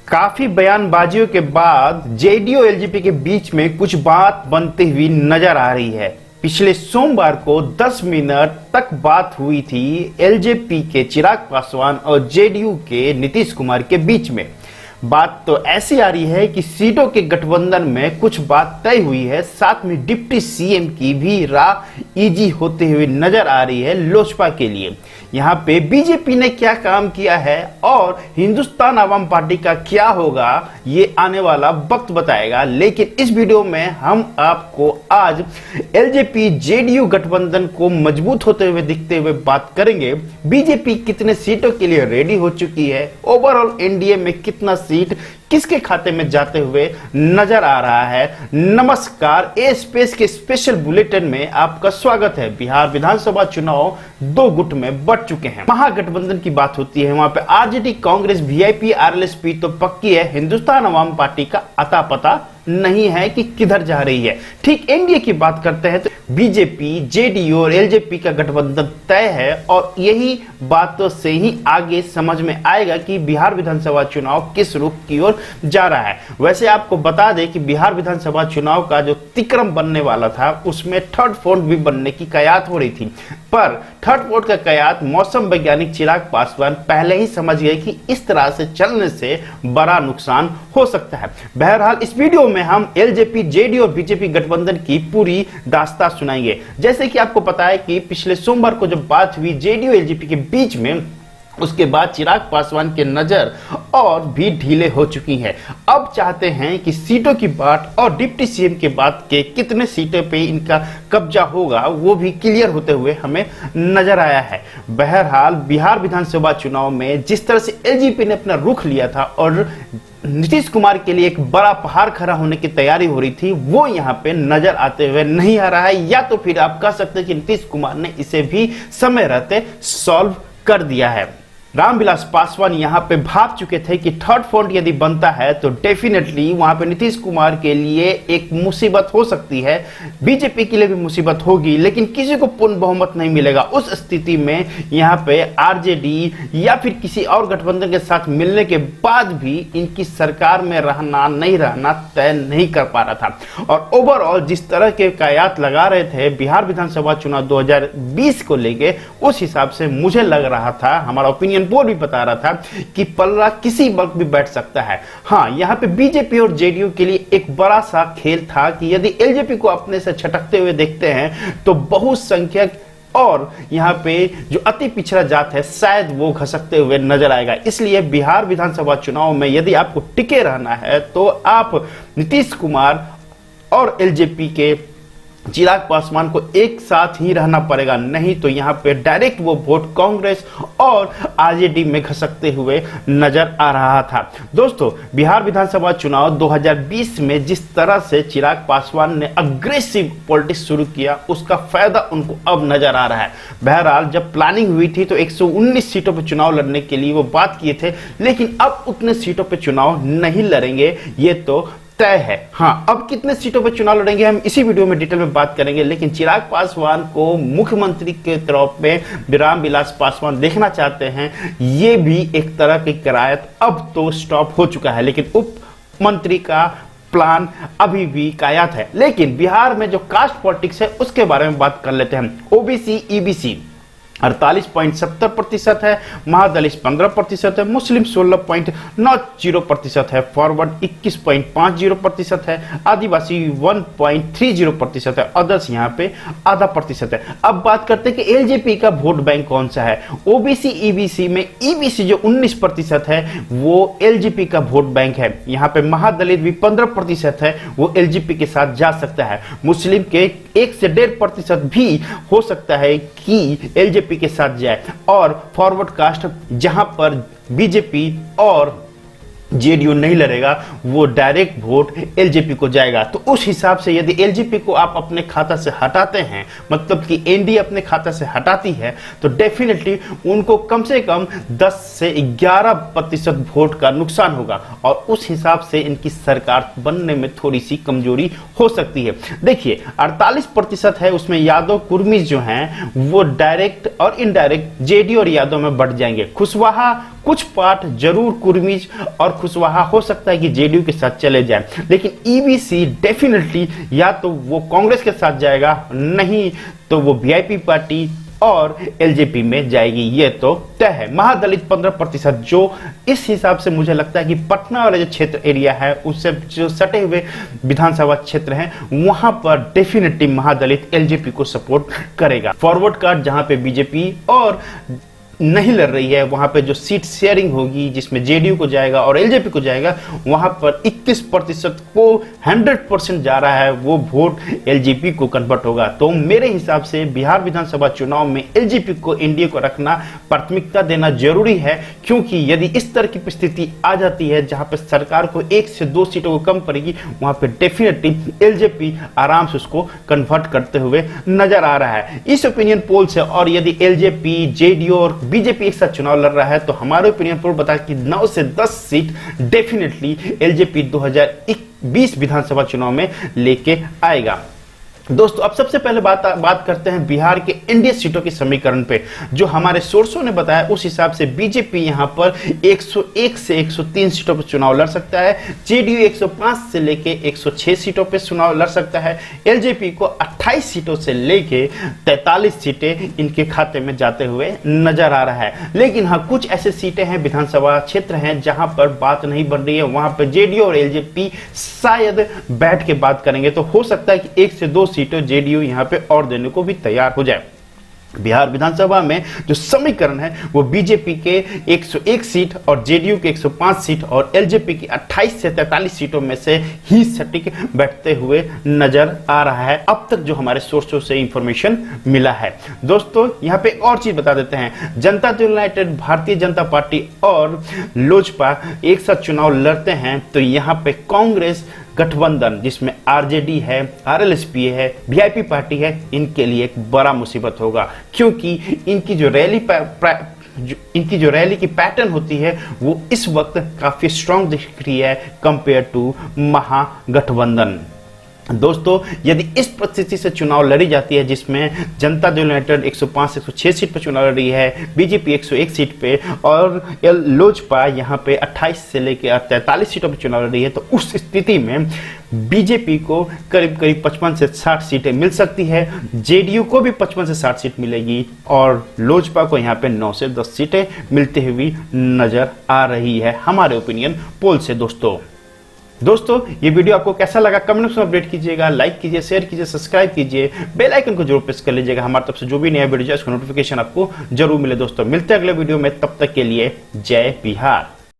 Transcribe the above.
काफी बयानबाजियों के बाद जेडीयू एलजेपी के बीच में कुछ बात बनती हुई नजर आ रही है। पिछले सोमवार को 10 मिनट तक बात हुई थी एलजेपी के चिराग पासवान और जेडीयू के नीतीश कुमार के बीच में। बात तो ऐसी आ रही है कि सीटों के गठबंधन में कुछ बात तय हुई है, साथ में डिप्टी सीएम की भी राह इजी होते हुए नजर आ रही है लोजपा के लिए। यहाँ पे बीजेपी ने क्या काम किया है और हिंदुस्तान आवाम पार्टी का क्या होगा ये आने वाला वक्त बताएगा। लेकिन इस वीडियो में हम आपको आज एलजेपी जेडीयू गठबंधन को मजबूत होते हुए दिखते हुए बात करेंगे। बीजेपी कितने सीटों के लिए रेडी हो चुकी है, ओवरऑल एनडीए में कितना सीट किसके खाते में जाते हुए नजर आ रहा है। नमस्कार, ए स्पेस के स्पेशल बुलेटिन में आपका स्वागत है। बिहार विधानसभा चुनाव 2 गुट में बढ़ चुके हैं। महागठबंधन की बात होती है, वहां पे आरजेडी, कांग्रेस, वीआईपी, आरएलएसपी तो पक्की है। हिंदुस्तान अवाम पार्टी का अता पता नहीं है कि किधर जा रही है। ठीक एनडीए की बात करते हैं तो बीजेपी, जेडीयू और एलजेपी का गठबंधन तय है और यही बातों से ही आगे समझ में आएगा कि बिहार विधानसभा चुनाव किस रुख की ओर जा रहा है। वैसे आपको बता दें कि बिहार विधानसभा चुनाव का जो तिक्रम बनने वाला था उसमें थर्ड फ्रंट भी बनने की कयात हो रही थी, पर थर्ड फ्रंट का कयात मौसम वैज्ञानिक चिराग पासवान पहले ही समझ गए कि इस तरह से चलने से बड़ा नुकसान हो सकता है। बहरहाल इस वीडियो में हम एलजेपी, जेडीयू और बीजेपी गठबंधन की पूरी दास्तां सुनाएंगे। जैसे कि आपको पता है कि पिछले सोमवार को जब बात हुई जेडीयू एलजेपी के बीच में, उसके बाद चिराग पासवान के नजर और भी ढीले हो चुकी हैं। अब चाहते हैं कि सीटों की बात और डिप्टी सीएम के बात के कितने सीटों पे इनका कब्जा होगा वो भी क्लियर होते हुए हमें नजर आया है। बहरहाल बिहार विधानसभा चुनाव में जिस तरह से एलजेपी ने अपना रुख लिया था और नीतीश कुमार के लिए एक बड़ा पहाड़ खड़ा होने की तैयारी हो रही थी, वो यहाँ पे नजर आते हुए नहीं आ रहा है। या तो फिर आप कह सकते हैं कि नीतीश कुमार ने इसे भी समय रहते सॉल्व कर दिया है। रामविलास पासवान यहाँ पे भाप चुके थे कि थर्ड फ्रंट यदि बनता है तो डेफिनेटली वहां पे नीतीश कुमार के लिए एक मुसीबत हो सकती है, बीजेपी के लिए भी मुसीबत होगी, लेकिन किसी को पूर्ण बहुमत नहीं मिलेगा। उस स्थिति में यहाँ पे आरजेडी या फिर किसी और गठबंधन के साथ मिलने के बाद भी इनकी सरकार में रहना नहीं रहना तय नहीं कर पा रहा था। और ओवरऑल जिस तरह के कयात लगा रहे थे बिहार विधानसभा चुनाव 2020 को लेके, उस हिसाब से मुझे लग रहा था, हमारा ओपिनियन पोल भी बता रहा था कि पल्ला किसी वक्त भी बैठ सकता है। हाँ, यहाँ पे बीजेपी और जेडीयू के लिए एक बड़ा सा खेल था कि यदि एलजेपी को अपने से छटकते हुए देखते हैं तो बहुसंख्यक और यहाँ पे जो अति पिछड़ा जात है शायद वो घसकते हुए नजर आएगा। इसलिए बिहार विधानसभा चुनाव में यदि आपको टिके रहना है तो आप नीतीश कुमार और एलजेपी के चिराग पासवान को एक साथ ही रहना पड़ेगा, नहीं तो यहाँ पे डायरेक्ट वो वोट कांग्रेस और आरजेडी में घसकते हुए नजर आ रहा था। दोस्तों, बिहार विधानसभा चुनाव 2020 में जिस तरह से चिराग पासवान ने अग्रेसिव पॉलिटिक्स शुरू किया उसका फायदा उनको अब नजर आ रहा है। बहरहाल जब प्लानिंग हुई थी तो 119 सीटों पर चुनाव लड़ने के लिए वो बात किए थे, लेकिन अब उतने सीटों पर चुनाव नहीं लड़ेंगे, ये तो तय है। हाँ, अब कितने सीटों पर चुनाव लड़ेंगे हम इसी वीडियो में डिटेल में बात करेंगे। लेकिन चिराग पासवान को मुख्यमंत्री के तौर पे रामविलास पासवान देखना चाहते हैं, ये भी एक तरह की करायत अब तो स्टॉप हो चुका है, लेकिन उप मंत्री का प्लान अभी भी कायत है। लेकिन बिहार में जो कास्ट पॉलिटिक्स है उसके बारे में बात कर लेते हैं। ओबीसी ईबीसी 48.70% है, महादलित 15% है, मुस्लिम 16.90% है, फॉरवर्ड 21.50% है, आदिवासी 1.30% है, अदर्स यहाँ पे आधा प्रतिशत है। अब बात करते हैं कि एलजेपी का वोट बैंक कौन सा है। ओबीसी ईबीसी में ईबीसी जो 19% है वो एलजेपी का वोट बैंक है। यहाँ पे महादलित भी 15% है, वो एलजेपी के साथ जा सकता है। मुस्लिम के 1 से 1.5% भी हो सकता है कि एलजेपी के साथ जाए, और फॉरवर्ड कास्ट जहां पर बीजेपी और जेडीयू नहीं लड़ेगा वो डायरेक्ट वोट एलजेपी को जाएगा। तो उस हिसाब से यदि एलजेपी को आप अपने खाता से हटाते हैं, मतलब कि एनडीए अपने खाता से हटाती है, तो डेफिनेटली उनको कम से कम 10 से 11% वोट का नुकसान होगा और उस हिसाब से इनकी सरकार बनने में थोड़ी सी कमजोरी हो सकती है। देखिए 48% है, उसमें यादव कुर्मी जो हैं वो डायरेक्ट और इनडायरेक्ट जेडीयू और यादव में बढ़ जाएंगे। कुशवाहा कुछ पार्ट जरूर कुर्मीज और कुशवाहा हो सकता है कि जेडीयू के साथ चले जाए, लेकिन ईबीसी डेफिनेटली या तो वो कांग्रेस के साथ जाएगा, नहीं तो वो वीआईपी पार्टी और एलजेपी में जाएगी, ये तो तय है। महादलित 15%, जो इस हिसाब से मुझे लगता है कि पटना वाला जो क्षेत्र एरिया है उससे जो सटे हुए विधानसभा क्षेत्र हैं वहां पर डेफिनेटली महादलित एलजेपी को सपोर्ट करेगा। फॉरवर्ड कार्ड जहां पे बीजेपी और नहीं लड़ रही है, वहां पे जो सीट शेयरिंग होगी जिसमें जेडीयू को जाएगा और एलजेपी को जाएगा, वहां पर 21% को 100% जा रहा है, वो वोट एलजेपी को कन्वर्ट होगा। तो मेरे हिसाब से बिहार विधानसभा चुनाव में एलजेपी को, एनडीए को रखना, प्राथमिकता देना जरूरी है, क्योंकि यदि इस तरह की परिस्थिति आ जाती है जहां पर सरकार को 1 से 2 सीटों को कम पड़ेगी, वहां पर डेफिनेटली एलजेपी आराम से उसको कन्वर्ट करते हुए नजर आ रहा है इस ओपिनियन पोल से। और यदि एलजेपी, जेडीयू और बीजेपी एक साथ चुनाव लड़ रहा है तो हमारे ओपिनियन पोल बता कि 9 से 10 सीट डेफिनेटली एलजेपी 2020 विधानसभा चुनाव में लेके आएगा। दोस्तों अब सबसे पहले बात करते हैं बिहार के एनडीए सीटों के समीकरण पे। जो हमारे सोर्सों ने बताया उस हिसाब से बीजेपी यहां पर 101 से 103 सीटों पर चुनाव लड़ सकता है, जेडीयू 105 से लेके 106 सीटों पर चुनाव लड़ सकता है, एलजेपी को 28 सीटों से लेके 43 सीटें इनके खाते में जाते हुए नजर आ रहा है। लेकिन हाँ, कुछ ऐसे सीटें हैं, विधानसभा क्षेत्र हैं जहां पर बात नहीं बन रही है, वहां पर जेडीयू और एलजेपी शायद बैठ के बात करेंगे, तो हो सकता है कि 1 से 2 सीटों जेडीयू यहां पे और देने को भी तैयार हो जाए। बिहार विधानसभा में जो समीकरण है वो बीजेपी के 101 सीट और जेडीयू के 105 सीट और एलजेपी की 28 से 43 सीटों में से ही सटीक बैठते हुए नजर आ रहा है, अब तक जो हमारे सोर्सों से इंफॉर्मेशन मिला है। दोस्तों यहां पे एक और चीज बता देते हैं, जनता दल यूनाइटेड, भारतीय जनता पार्टी और लोजपा एक साथ चुनाव लड़ते हैं तो यहां पे कांग्रेस गठबंधन जिसमें आरजेडी है, आरएलएसपी है, वीआईपी पार्टी है, इनके लिए एक बड़ा मुसीबत होगा, क्योंकि इनकी जो रैली की पैटर्न होती है वो इस वक्त काफी स्ट्रांग दिख रही है कंपेयर टू महागठबंधन। दोस्तों यदि इस परिस्थिति से चुनाव लड़ी जाती है जिसमें जनता दल यूनाइटेड 105 से 106 सीट पर चुनाव लड़ रही है, बीजेपी 101 सीट पे और लोजपा यहां पे 28 से लेकर 43 सीटों पर चुनाव लड़ रही है, तो उस स्थिति में बीजेपी को करीब 55 से 60 सीटें मिल सकती है, जेडीयू को भी 55 से 60 सीट मिलेगी और लोजपा को यहां पे 9 से 10 सीटें मिलती हुई नजर आ रही है हमारे ओपिनियन पोल से। दोस्तों ये वीडियो आपको कैसा लगा कमेंट में अपडेट कीजिएगा, लाइक कीजिए, शेयर कीजिए, सब्सक्राइब कीजिए, बेल आइकन को जरूर प्रेस कर लीजिएगा, हमारी तरफ से जो भी नया वीडियो है उसका नोटिफिकेशन आपको जरूर मिले। दोस्तों मिलते हैं अगले वीडियो में, तब तक के लिए जय बिहार।